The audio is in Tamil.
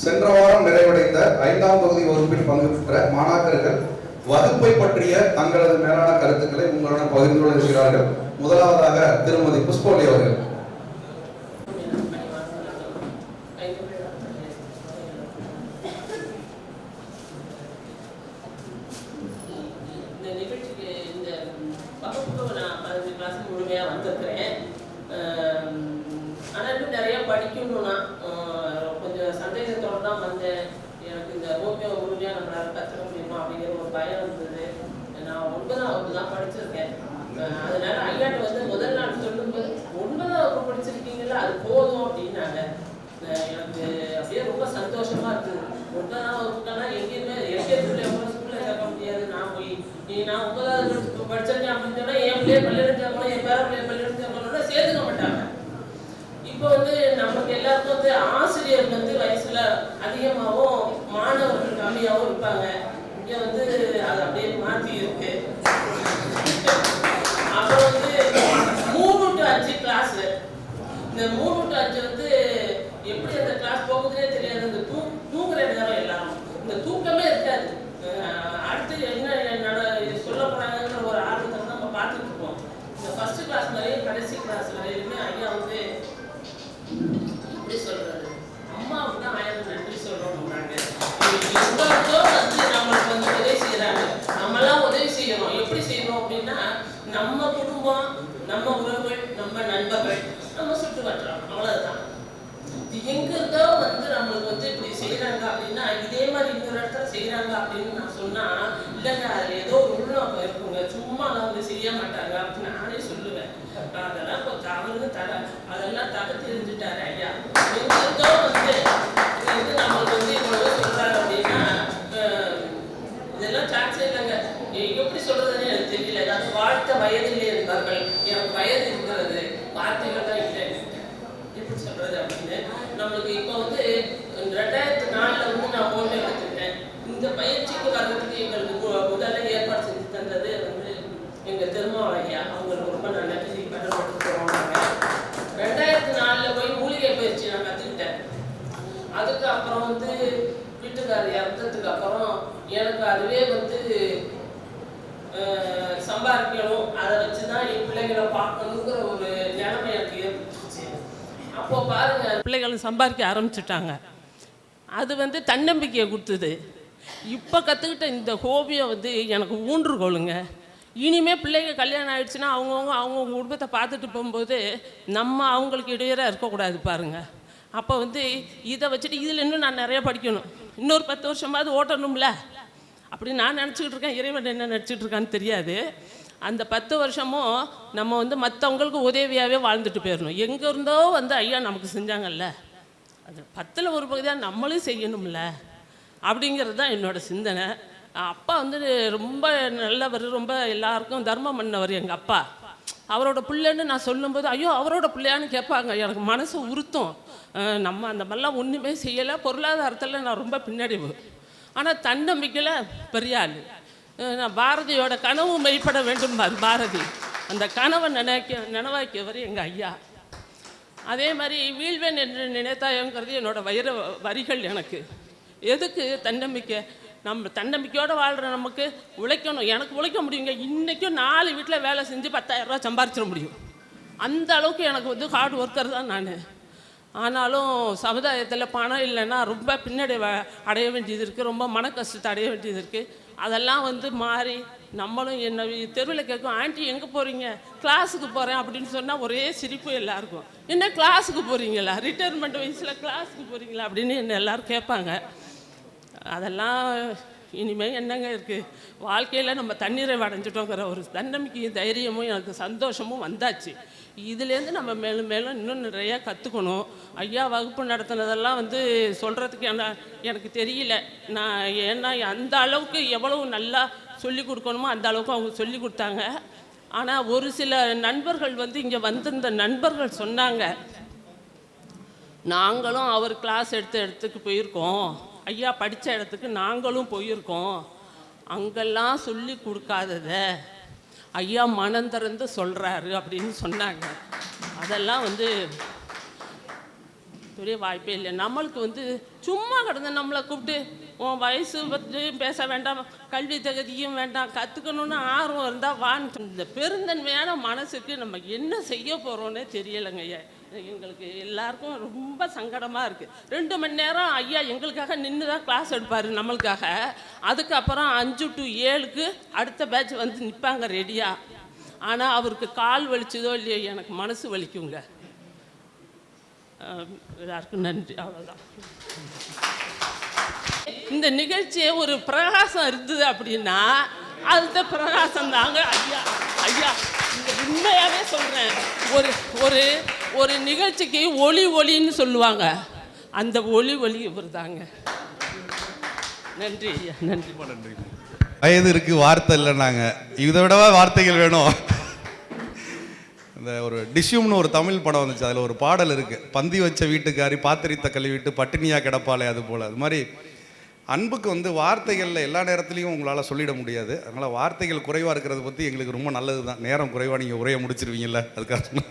சென்ற வாரம் நிறைவடைந்த 5ஆம் தொகுதி வகுப்பில் பங்கு பெற்ற மாணாக்கர்கள் வகுப்பை பற்றிய தங்களது மேலான கருத்துக்களை உங்களுடன் பகிர்ந்து கொள்ள இருக்கிறார்கள். முதலாவதாக திருமதி புஷ்பவல்லி அவர்கள். படிக்கணும்னா கொஞ்சம் சந்தேகத்தோடு தான் வந்தேன். எனக்கு இந்த ஓவியம் முழுமையாக நம்மளால் கற்றுக்க முடியுமா அப்படிங்கிற ஒரு பயம் இருந்தது. நான் 9ஆம் வகுப்பு தான் படிச்சிருக்கேன். அதனால ஐயாட்ட வந்து முதல் நாள் சொல்லும்போது 9ஆம் வகுப்பு படிச்சிருக்கீங்களா, அது போதும் அப்படின்னாங்க. எனக்கு அப்படியே ரொம்ப சந்தோஷமா இருந்தது. 9ஆம் வகுப்புக்கெல்லாம் எங்கேயுமே எங்கேயுமே ஸ்கூலில் சேர்க்க முடியாது. நான் போய் நான் 9ஆவது படிச்சிருக்கேன் அப்படின்னு சொன்னால் என் பிள்ளைய பள்ளியிடம் சேர்க்கணும், என் பேர பிள்ளைய பள்ளியிடம் சேர்க்கணும்னா சேர்த்துக்க மாட்டாங்க. இப்போ வந்து நமக்கு எல்லாருக்கும் வந்து ஆசிரியர் வந்து வயசுல அதிகமாகவும் மாணவர்கள் கம்மியாகவும் இருப்பாங்க. இங்க வந்து அது அப்படியே மாற்றி இருக்கு. அப்புறம் வந்து 3 to 5 கிளாஸ். இந்த 3 to 5 வந்து எப்படி அந்த கிளாஸ் போகுதுன்னே தெரியாது. இந்த தூங்குற நேரம் எல்லாரும் இந்த தூக்கமே இருக்காது. அடுத்து என்ன சொல்ல போறாங்கிற ஒரு ஆர்வத்தை நம்ம பார்த்துட்டு இருக்கோம். இந்த ஃபர்ஸ்ட் கிளாஸ் வரையும் கடைசி கிளாஸ் வரையுமே ஐயா வந்து எப்படி சொல்றது, அம்மாவுக்கு தான் ஆயிரம் நன்றி சொல்றோம்னாங்க. எவ்வளோ வந்து நம்மளுக்கு வந்து உதவி செய்யறாங்க. நம்மளாம் உதவி செய்யறோம். எப்படி செய்யறோம் அப்படின்னா, நம்ம குடும்பம், நம்ம உறவுகள், நம்ம நண்பர்கள், நம்ம சுற்றுவட்டாரம், அவ்வளவுதான். எங்க இருந்தோ வந்து நம்மளுக்கு வந்து இப்படி செய்யறாங்க அப்படின்னா, இதே மாதிரி இன்னொரு இடத்துல செய்யறாங்க அப்படின்னு நான் சொன்னா, இல்லைங்க அதுல ஏதோ ஒரு உள்நோக்கம் இருக்குங்க, சும்மா அவங்க செய்ய மாட்டாங்க அப்படின்னு நானே சொல்லுவேன். அதெல்லாம் கொஞ்சம் அவருக்கு அதெல்லாம் தடுத்து தெரிஞ்சுட்டாரு ஐயா. எங்க இருந்தோ வந்து நம்மளுக்கு வந்து இவ்வளவு சொல்றாரு அப்படின்னா, இதெல்லாம் சான்ஸே இல்லைங்க. எப்படி சொல்றதுன்னு எனக்கு தெரியல. ஏதாவது வாழ்த்த வயதிலே இருந்தார்கள், எனக்கு வயது இருக்கிறது, வார்த்தைகள் தான் இல்லை, எப்படி சொல்றது அப்படின்னு. நம்மளுக்கு இப்போ வந்து 2004 வந்து நான் ஓவியம் எடுத்துக்கிட்டேன். இந்த பயிற்சிக்கு வர்றதுக்கு எங்களுக்கு முதல்ல ஏற்பாடு செஞ்சு தந்தது வந்து எங்க திருமாவளவன் ஐயா. அவங்களுக்கு ரொம்ப நல்ல கடன்பட்டுக்கிறோம். 2004 போய் மூலிகை பயிற்சி நான் கற்றுக்கிட்டேன். அதுக்கு அப்புறம் வந்து வீட்டுக்காரர் இறந்ததுக்கு அப்புறம் எனக்கு அதுவே வந்து சம்பாதிக்கணும், அதை வச்சுதான் என் பிள்ளைகளை பார்க்கணுங்கிற ஒரு நிலைமை எனக்கு ஏற்பட்டுச்சு. அப்போ பாருங்க, பிள்ளைகளும் சம்பாதிக்க ஆரம்பிச்சுட்டாங்க. அது வந்து தன்னம்பிக்கையை கொடுத்தது. இப்போ கற்றுக்கிட்ட இந்த ஹோபியை வந்து எனக்கு ஊன்றுகோளுங்க. இனிமேல் பிள்ளைங்க கல்யாணம் ஆகிடுச்சுன்னா அவங்கவுங்க குடும்பத்தை பார்த்துட்டு போகும்போது நம்ம அவங்களுக்கு இடையூறாக இருக்கக்கூடாது பாருங்கள். அப்போ வந்து இதை வச்சுட்டு இதில் இன்னும் நான் நிறையா படிக்கணும், இன்னொரு 10 வருஷமாவது ஓட்டணும்ல அப்படின்னு நான் நினச்சிக்கிட்டு இருக்கேன். இறைவன் என்ன நினச்சிக்கிட்டு இருக்கான்னு தெரியாது. அந்த 10 வருஷமும் நம்ம வந்து மற்றவங்களுக்கு உதவியாகவே வாழ்ந்துட்டு போயிடணும். எங்கே இருந்தோ வந்து ஐயா நமக்கு செஞ்சாங்கல்ல, அது 10ல் ஒரு பகுதியாக நம்மளும் செய்யணும்ல அப்படிங்கிறது தான் என்னோடய சிந்தனை. அப்பா வந்து ரொம்ப நல்லவர், ரொம்ப எல்லாருக்கும் தர்மம் பண்ணவர். எங்கள் அப்பா அவரோட பிள்ளைன்னு நான் சொல்லும்போது ஐயோ அவரோட பிள்ளையான்னு கேட்பாங்க. எனக்கு மனசு உறுத்தும். நம்ம அந்த மாதிரிலாம் ஒன்றுமே செய்யலை. பொருளாதாரத்தில் நான் ரொம்ப பின்னடைவு, ஆனால் தன்னம்பிக்கையில் பெரிய ஆள். நான் பாரதியோட கனவு மெய்ப்பட வேண்டும் பாரதி, அந்த கனவை நினைவாக்கியவர் எங்கள் ஐயா. அதே மாதிரி வீழ்வேன் என்று நினைத்தாயங்கிறது என்னோட வரிகள். எனக்கு எதுக்கு தன்னம்பிக்கை, நம்ம தன்னம்பிக்கையோடு வாழ்கிற நமக்கு உழைக்கணும். எனக்கு உழைக்க முடியுங்க. இன்றைக்கும் 4 வீட்டில் வேலை செஞ்சு 10,000 ரூபா சம்பாரிச்சிட முடியும். அந்த அளவுக்கு எனக்கு வந்து ஹார்ட் ஒர்க்கர் தான் நான். ஆனாலும் சமுதாயத்தில் பணம் இல்லைன்னா ரொம்ப பின்னாடி அடைய வேண்டியது இருக்குது, ரொம்ப மன கஷ்டத்தை அடைய வேண்டியது இருக்குது. அதெல்லாம் வந்து மாறி நம்மளும் என்ன தெருவில் கேட்கும், ஆண்டி எங்கே போகிறீங்க, கிளாஸுக்கு போகிறேன் அப்படின்னு சொன்னால் ஒரே சிரிப்பு எல்லாருக்கும். என்ன கிளாஸுக்கு போகிறீங்களா, ரிட்டையர்மெண்ட் வயசில் கிளாஸுக்கு போகிறீங்களா அப்படின்னு என்ன எல்லோரும் கேட்பாங்க. அதெல்லாம் இனிமேல் என்னங்க இருக்குது, வாழ்க்கையில் நம்ம தண்ணீரை அடைஞ்சிட்டோங்கிற ஒரு தன்னம்பிக்கையும் தைரியமும் எனக்கு சந்தோஷமும் வந்தாச்சு. இதுலேருந்து நம்ம மேலும் மேலும் இன்னும் நிறையா கற்றுக்கணும். ஐயா வகுப்பு நடத்தினதெல்லாம் வந்து சொல்கிறதுக்கு எனக்கு தெரியல. நான் ஏன்னா அந்த அளவுக்கு எவ்வளவு நல்லா சொல்லி கொடுக்கணுமோ அந்த அளவுக்கு அவங்க சொல்லி கொடுத்தாங்க. ஆனால் ஒரு சில நண்பர்கள் வந்து இங்கே வந்திருந்த நண்பர்கள் சொன்னாங்க, நாங்களும் அவர் கிளாஸ் எடுத்த இடத்துக்கு போயிருக்கோம், ஐயா படித்த இடத்துக்கு நாங்களும் போயிருக்கோம், அங்கெல்லாம் சொல்லி கொடுக்காதத ஐயா மனம் திறந்து சொல்கிறாரு அப்படின்னு சொன்னாங்க. அதெல்லாம் வந்து பெரிய வாய்ப்பே இல்லை. நம்மளுக்கு வந்து சும்மா கிடந்த நம்மளை கூப்பிட்டு உன் வயசு பற்றி பேச வேண்டாம், கல்வி தகுதியும் வேண்டாம், கற்றுக்கணுன்னு ஆர்வம் இருந்தால் வான்னு. இந்த பெருந்தன்மையான மனசுக்கு நம்ம என்ன செய்ய போகிறோன்னே தெரியலைங்க ஐயா. எங்களுக்கு எல்லாருக்கும் ரொம்ப சங்கடமாக இருக்குது. 2 மணி நேரம் ஐயா எங்களுக்காக நின்று தான் கிளாஸ் எடுப்பார் நம்மளுக்காக. அதுக்கப்புறம் 5 to 7க்கு அடுத்த பேட்ச் வந்து நிற்பாங்க ரெடியாக. ஆனால் அவருக்கு கால் வலிச்சதோ இல்லையோ எனக்கு மனசு வலிக்குங்க. எல்லாருக்கும் நன்றி. அவ்வளோதான். இந்த நிகழ்ச்சியை ஒரு பிரகாசம் இருந்தது அப்படின்னா அந்த பிரகாசம் தாங்க ஐயா. ஐயா இந்த உண்மையாகவே சொல்கிறேன். ஒரு ஒரு ஒரு நிகழ்ச்சிக்கு ஒளின்னு சொல்லுவாங்க, அந்த ஒளி இவர் தாங்க. நன்றி ஐயா, நன்றி. நன்றி. வயது இருக்குது, வார்த்தை இல்லைன்னாங்க. இதை விடவா வார்த்தைகள் வேணும்? இந்த ஒரு டிஷ்யூம்னு ஒரு தமிழ் படம் வந்துச்சு, அதில் ஒரு பாடல் இருக்குது, பந்தி வச்ச வீட்டுக்காரி பாத்திரித்த கழுவிட்டு பட்டினியா கிடப்பாளே, அது போல். அது மாதிரி அன்புக்கு வந்து வார்த்தைகளில் எல்லா நேரத்துலையும் உங்களால் சொல்லிட முடியாது. அதனால் வார்த்தைகள் குறைவாக இருக்கிறத பற்றி எங்களுக்கு ரொம்ப நல்லது தான். நேரம் குறைவாக நீங்கள் உரையை முடிச்சிருவீங்கல்ல, அதுக்காக